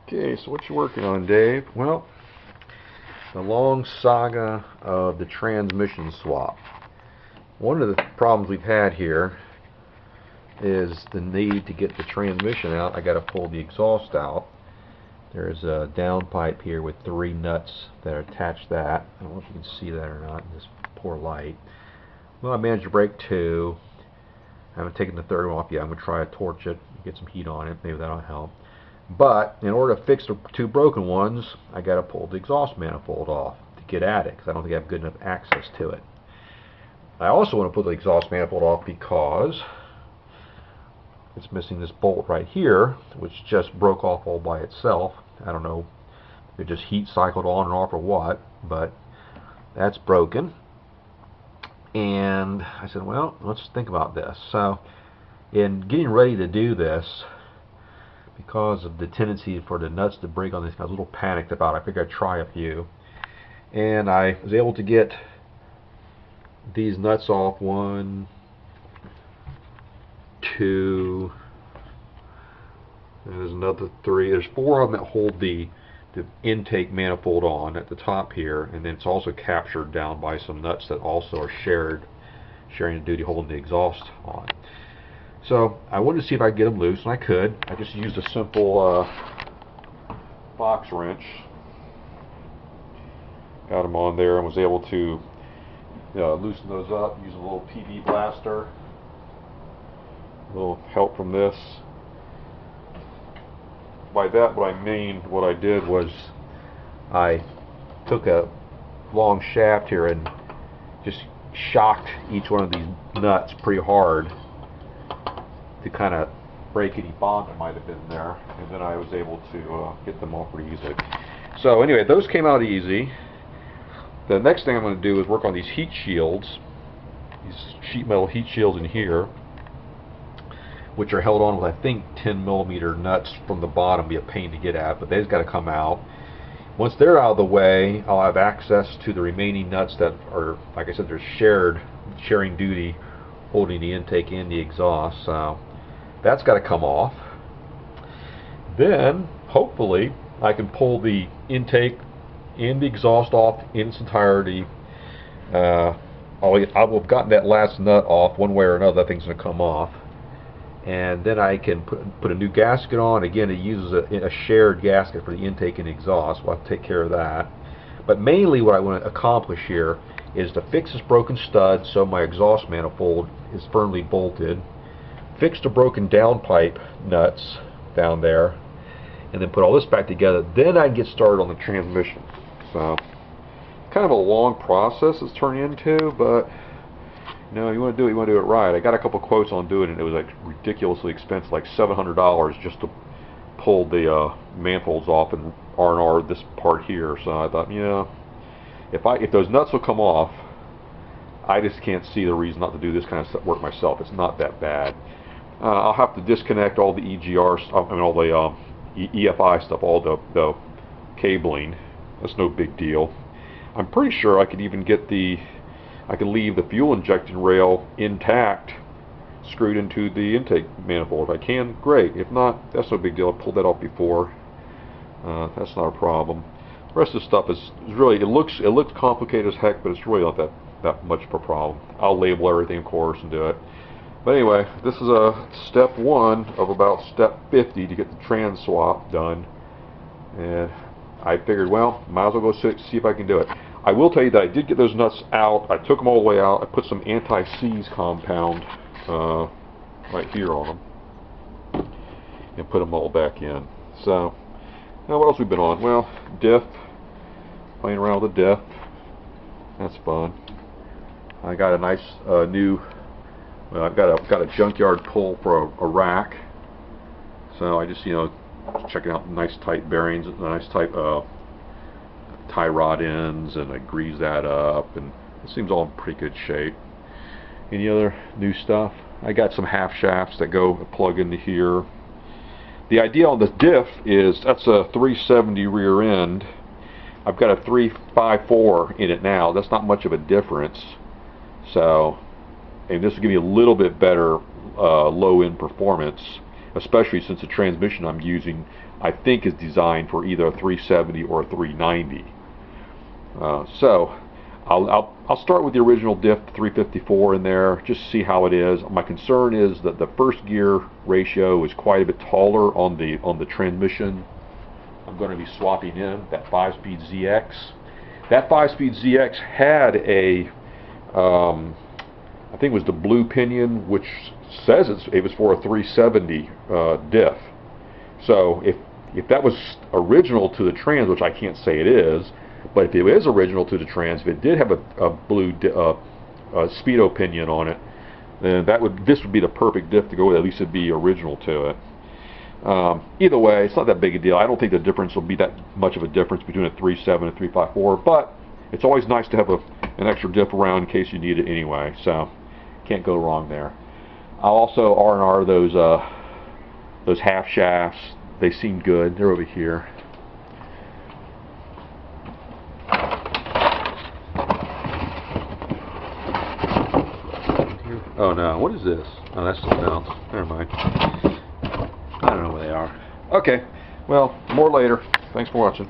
Okay, so what you working on, Dave? Well, the long saga of the transmission swap. One of the problems we've had here is the need to get the transmission out. I got to pull the exhaust out. There's a downpipe here with 3 nuts that attach that. I don't know if you can see that or not in this poor light. Well, I managed to break 2. I haven't taken the 3rd one off yet. I'm going to try to torch it, get some heat on it. Maybe that'll help. But in order to fix the 2 broken ones, I got to pull the exhaust manifold off to get at it because I don't think I have good enough access to it. I also want to pull the exhaust manifold off because it's missing this bolt right here, which just broke off all by itself. I don't know if it just heat cycled on and off or what, but that's broken. And I said, well, let's think about this. So in getting ready to do this, because of the tendency for the nuts to break on this, I was a little panicked about it. I figured I'd try a few. And I was able to get these nuts off. 1, 2, and there's another 3. There's 4 of them that hold the intake manifold on at the top here, and then it's also captured down by some nuts that also are sharing the duty holding the exhaust on. So I wanted to see if I could get them loose, and I could. I just used a simple box wrench, got them on there, and was able to loosen those up using a little PB blaster. A little help from this. By that, what I did was I took a long shaft here and just shocked each one of these nuts pretty hard to kind of break any bond that might have been there, and then I was able to get them off pretty easily. So anyway, those came out easy. The next thing I'm going to do is work on these heat shields, these sheet metal heat shields in here, which are held on with, I think, 10mm nuts from the bottom. Be a pain to get at, but they've got to come out. Once they're out of the way, I'll have access to the remaining nuts that are, like I said, they're sharing duty, holding the intake and the exhaust. So that's got to come off. Then, hopefully, I can pull the intake and the exhaust off in its entirety. I will have gotten that last nut off one way or another. That thing's going to come off. And then I can put a new gasket on. Again, it uses a shared gasket for the intake and exhaust. We'll have to take care of that. But mainly what I want to accomplish here is to fix this broken stud so my exhaust manifold is firmly bolted, fix the broken downpipe nuts down there, and then put all this back together. Then I can get started on the transmission. So kind of a long process it's turned into, but you want to do it right. I got a couple quotes on doing it. It was like ridiculously expensive, like $700 just to pull the manifolds off and R&R this part here. So I thought, if those nuts will come off, I just can't see the reason not to do this kind of work myself. It's not that bad. I'll have to disconnect all the EGR stuff, all the EFI stuff, all the cabling. That's no big deal. I'm pretty sure I could even get I could leave the fuel injection rail intact, screwed into the intake manifold. If I can, great. If not, that's no big deal. I pulled that off before. That's not a problem. The rest of the stuff is really, it looks complicated as heck, but it's really not that much of a problem. I'll label everything, of course, and do it. But anyway, this is a step 1 of about step 50 to get the trans swap done. And I figured, well, might as well go see if I can do it. I will tell you that I did get those nuts out. I took them all the way out. I put some anti-seize compound right here on them and put them all back in. So, now what else we've been on? Well, diff. Playing around with the diff. That's fun. I got a nice new. Well, I've got a junkyard pull for a rack. So I just checking out nice tight bearings, nice tight tie rod ends, and I grease that up, and it seems all in pretty good shape. Any other new stuff? I got some half shafts that go plug into here. The idea on the diff is that's a 370 rear end. I've got a 354 in it now. That's not much of a difference. So, and this will give me a little bit better low end performance, especially since the transmission I'm using, I think is designed for either a 370 or a 390. So I'll start with the original diff 354 in there, just to see how it is. My concern is that the first gear ratio is quite a bit taller on the transmission. I'm going to be swapping in that 5-speed ZX. That 5-speed ZX had a I think it was the blue pinion, which says it was for a 370 diff. So if that was original to the trans, which I can't say it is, but if it is original to the trans, if it did have a blue speedo pinion on it, then this would be the perfect diff to go with. At least it'd be original to it. Either way, it's not that big a deal. I don't think the difference will be that much of a difference between a 3.7 and 3.54, but it's always nice to have an extra diff around in case you need it anyway. So can't go wrong there. I'll also R&R those half shafts. They seem good. They're over here. Oh no, what is this? Oh, that's something else. Never mind. I don't know where they are. Okay, well, more later. Thanks for watching.